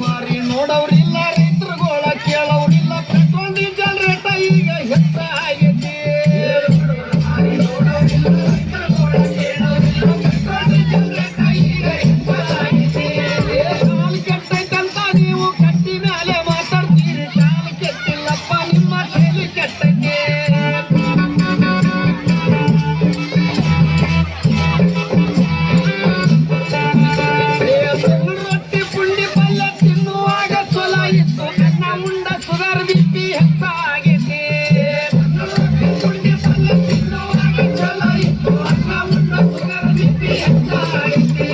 ಮಾರಿ ನೋಡವ್ರಿಲ್ಲ ರೈತರುಗಳ ಕೇಳವ್ರಿಲ್ಲ petrol diesel rate ಈಗ ಹೆಚ್ಚಾಗೈತಿ ಕಾಲ್ ಕೆಟ್ಟೈತಂತ ನೀವು ಕಟ್ಟಿ ಮೇಲೆ ಮಾತಾಡ್ತೀರಿ ಕಾಲ್ ಕೆಟ್ಟಿಲ್ಲಪ್ಪ ನಿಮ್ಮ ತಲೆ ಕೆಟ್ಟೈತೆ ರೊಟ್ಟಿ ಪುಂಡಿ ಪಲ್ಯ ತಿನ್ನುವಾಗ ಚೊಲ ಇತ್ತು ಅನ್ನ ಉಂಡ ಸುಗರ್ ಬಿಪಿ ಹೆಚ್ಚಾಗೈತಿ ಪುಂಡಿ ಪಲ್ಯ ತಿನ್ನುವಾಗ ಚೊಲ ಇತ್ತು ಅನ್ನ ಉಂಡ ಸುಗರ್ ಬಿಪಿ ಹೆಚ್ಚಾಗೈತಿ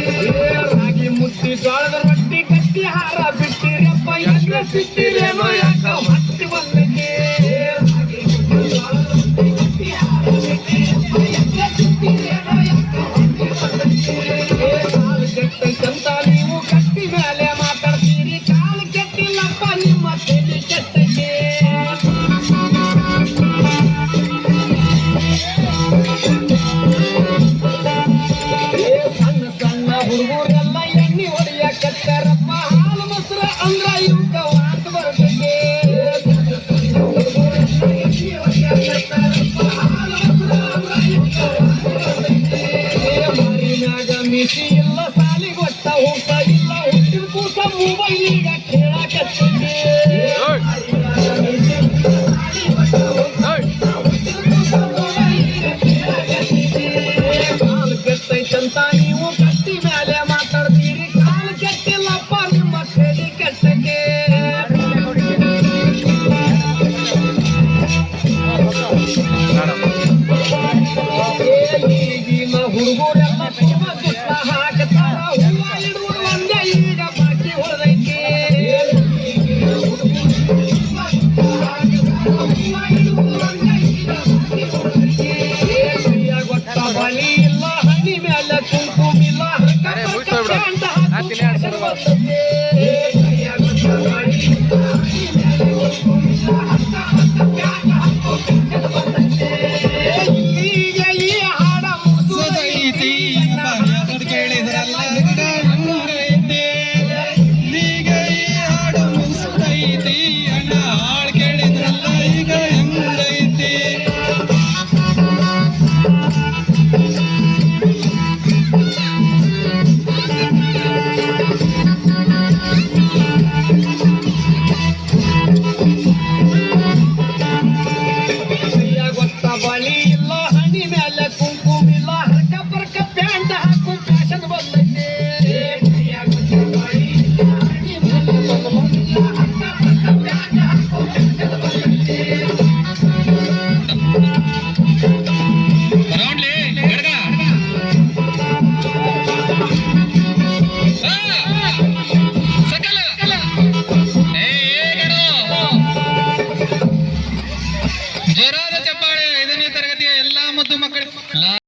ರಾಗಿ ಮುಟ್ಟಿ ಜೋಳದ ರೊಟ್ಟಿ ಕಟ್ಟಿ ಹಾರ ಬಿಟ್ಟಿರಪ್ಪ ಎಗ್ರೆ ಸಿಟ್ಟಿರೇನೋ ಯಾಕ ಹತ್ತಿ ಬಂದೈತಿ ರಾಗಿ ಮುಟ್ಟಿ ಜೋಳದ ರೊಟ್ಟಿ ಕಟ್ಟಿ ಹಾರ ಬಿಟ್ಟಿರಪ್ಪ ಎಗ್ರೆ ಸಿಟ್ಟಿರೇನೋ ಯಾಕ ಹತ್ತಿ ಬಂದೈತಿ ಕಾಲು ಕೆಟ್ಟೈತಂತ ನೀವು ಕಟ್ಟಿ ಮೇಲೆ ಮಾತಾಡ್ತೀರಿ ಕಾಲು ಕೆಟ್ಟಿಲ್ಲಪ್ಪ ನಿಮ್ಮ ತಲೆ ಕೆಟ್ಟೈತಿ ಸಣ್ಣ ಸಣ್ಣ ಹುಡುಗರೆಲ್ಲ ಎಣ್ಣೆ ಹೊಡಿಯಕತ್ತಾರಪ್ಪ ಹಾಲು ಮೊಸರು ಅಂದ್ರ ಇವಕ್ಕ ವಾತ ಬರ್ತೈತಿ ಮರಿನಾಗ ಮಿಸಿ ಇಲ್ಲ ಸಾಲಿಗೊಟ್ಟ ಹೋಗ್ತ ಇಲ್ಲ ಹುಟ್ಟಿನ ಕೂಸ ಮೊಬೈಲಿಗ ಕೇಳಾಕತ್ತೈತಿ ಕಾಲು ಕೆಟ್ಟೈತಂತ ನೀವು ಕಟ್ಟಿ ಮೇಲೆ ಮಾತಾಡ್ತೀರಿ ಕಾಲು ಕೆಟ್ಟಿಲ್ಲಪ್ಪ ನಿಮ್ಮ ತಲೆ ಕೆಟ್ಟೈತಿ ಈಗಿನ ಹುಡುಗರೆಲ್ಲ ತುಂಬ ಸುತ್ತ ಹಾಕತಾರ ಹೂವ ಇಡುವುದು ಒಂದೇ ಈಗ ಬಾಕಿ ಹೊಡೆದೈತಿ ಗೊತ್ತ ಬಲಿ ಇಲ್ಲ ಹನಿ ಮೇಲೆ ಕುಂಕುಮಿಲ್ಲ ಈಗ ಈ ಹಾಡ ಮುಗಿಸೋದೈತಿ ಕೇಳಿದ್ರಲ್ಲ